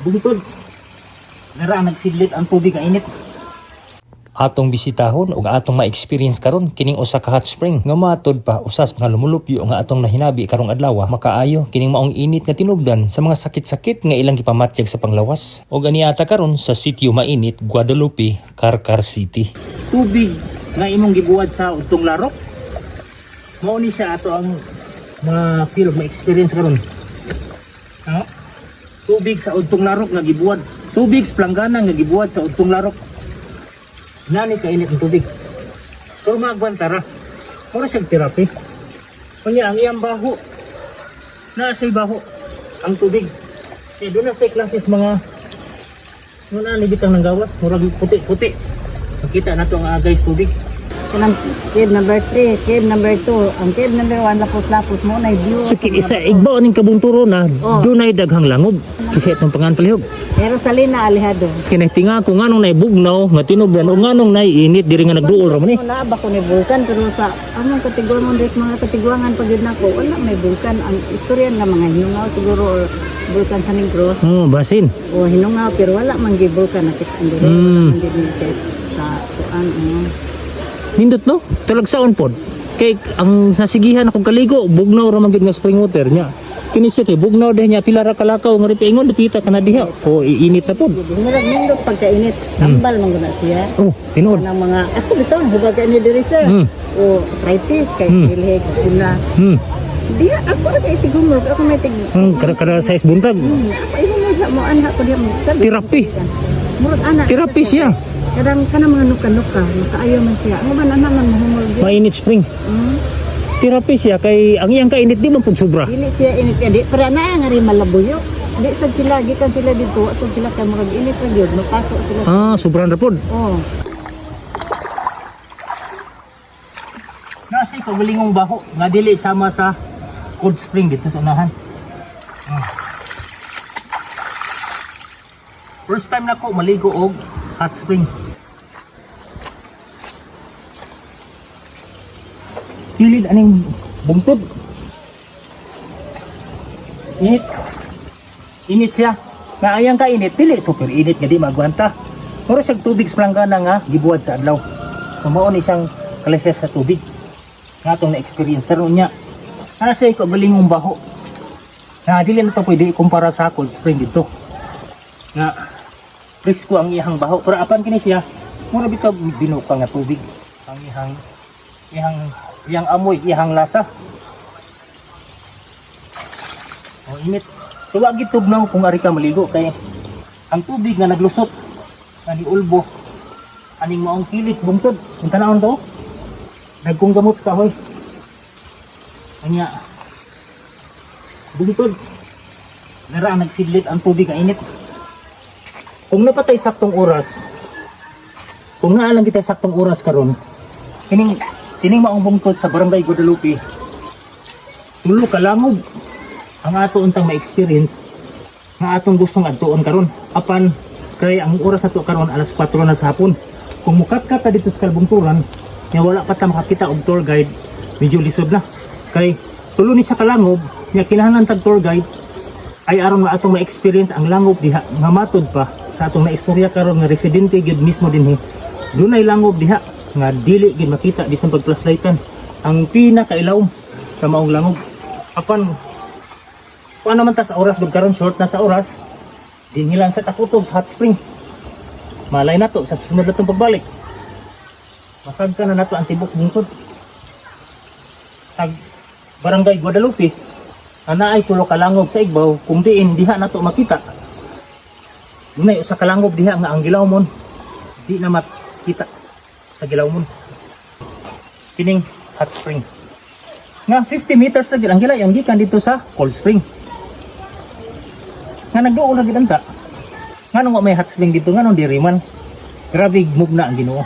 Bungtod. Nara nagsidlit ang tubig ang init. Atong bisitahon ug atong ma-experience karon kining usa ka hot spring nga matod pa usas mga lumulupyo nga atong nahinabi karong adlaw makaayo kining maong init nga tinubdan sa mga sakit-sakit nga ilang gipamatyag sa panglawas ug aniata karon sa sitio mainit Guadalupe, Carcar City. Tubig nga imong gibuwad sa utong larok. Mao ni siya ato ang ma-feel ma-experience karon. Tubig sa utong larok nga gibuwad. Tubig sa planggana nga gibuwad sa utong larok. Nani kainit ang tubig. So magwantara. Mura siyang therapy. Kunya ang iyang baho. Naasay baho ang tubig. Kaya doon na sa klases mga nani bitang ng gawas. Mura puti-puti. Makita na ito ang guys tubig. Kanang cave number 3, cave number 2, ang cave number 1 lapos-lapos mo na view. So isa igbaw ning kabunturo na dunay daghang langob. Kasi itong pangan palihog. Pero sa lina alihado. Kinatinga ko nganong nay bugnaw nga tinubdan o nganong nay init diri nga nagduol ra man ni. Wala ba ko ni vulkan pero sa among katigwangon des mga katigwangan pagid nako wala may vulkan ang istorya nga mga hinungaw siguro or vulkan sa Negros. Oh, basin. O hinungaw pero wala man gyud vulkan nakit andiro man gyud set sa tuan Nindot no? Talagsaon pod. Kay ang sasigihan akong kaligo, bugnaw ra man gyud nga spring water niya. Kini siya kay bugnaw deh niya pila ra kalakaw nga ripiingon dipita kana diha. O iinit na pod. Murag nindot pagkainit, tambal man guna siya. Oh, tinuod. Nang mga ako bitaw hubag ni diri sir. O arthritis kay hilhig kuna. Diha ako ra kay sigumur ako may tig. Kada size buntag. Ako imo mo anha ko diha mo. Therapy. Murag ana. Therapy siya. Kadang kana mga nuka-nuka, nakaayaw man siya. Ang man ana man mahumol gyud. Mainit spring. Therapy siya kay ang iyang kainit di man pud sobra. Dili siya init di para na nga rin malabuyo. Di sad sila gikan sila dito, sad sila kay murag init ra gyud, mapasok sila. Sobra ra pod. Oh. Nasi kagalingong baho nga dili sama sa cold spring dito sa unahan. First time nako maligo og hot spring. Kilid aning bungtod. Init. Init siya. Nga ayang ka init, dili super init nga di magwanta. Pero siya tubig sa planggana nga gibuwad sa adlaw. So mao ni siyang kalases sa tubig. Nga itong na-experience. Pero niya, nasa ko balingong baho. Nga dili na ito pwede ikumpara sa cold spring dito. Nga risko ang iyang baho. Pero apan kini siya, mura bitaw binuka nga tubig. Ang iyang amoy, iyang lasa. O init. So wag gitugnaw kung ari ka maligo kay ang tubig nga naglusot ani ulbo aning maong kilit bungtod. Ang tanawon to? Dagkong gamot sa kahoy. Anya bungtod. Nara nagsidlit ang tubig ang init. Kung napatay saktong oras, kung naalang kita saktong oras karon, kining maong bungtod sa Barangay Guadalupe, tulo ka langob ang ato untang ma-experience nga atong gustong adtuon karon. Apan kay ang oras ato karon alas 4 na sa hapon. Kung mukat-kat ta dito sa Kalbungturan, nya wala pa ta makakita og tour guide, medyo lisod na. Kay tulo ni sa kalangob, nya kinahanglan tag tour guide ay aron nga atong ma-experience ang langob diha nga matod pa sa atong naistorya karon nga residente gyud mismo dinhi. Dunay langob diha nga dili gyud makita bisan pag flashlightan. Ang pinakailawom sa maong langob. Apan paano naman ta sa oras gud karon short na sa oras. Dinhi lang sa takutob sa hot spring. Malay na to sa susunod na itong pagbalik. Masag ka na nato ang tibok bungtod. Sa Barangay Guadalupe, ana ay tulo ka langob sa igbaw kung diin diha nato makita. Dunay usa ka langob diha nga ang gilawmon di na makita sa gilawmon. Kining hot spring. Nga 50 meters na gid ang gilayon gikan dito sa cold spring. Nga nagduol na gid anta. Nganong may hot spring dito nganong diri man. Grabe mugna ang Ginoo.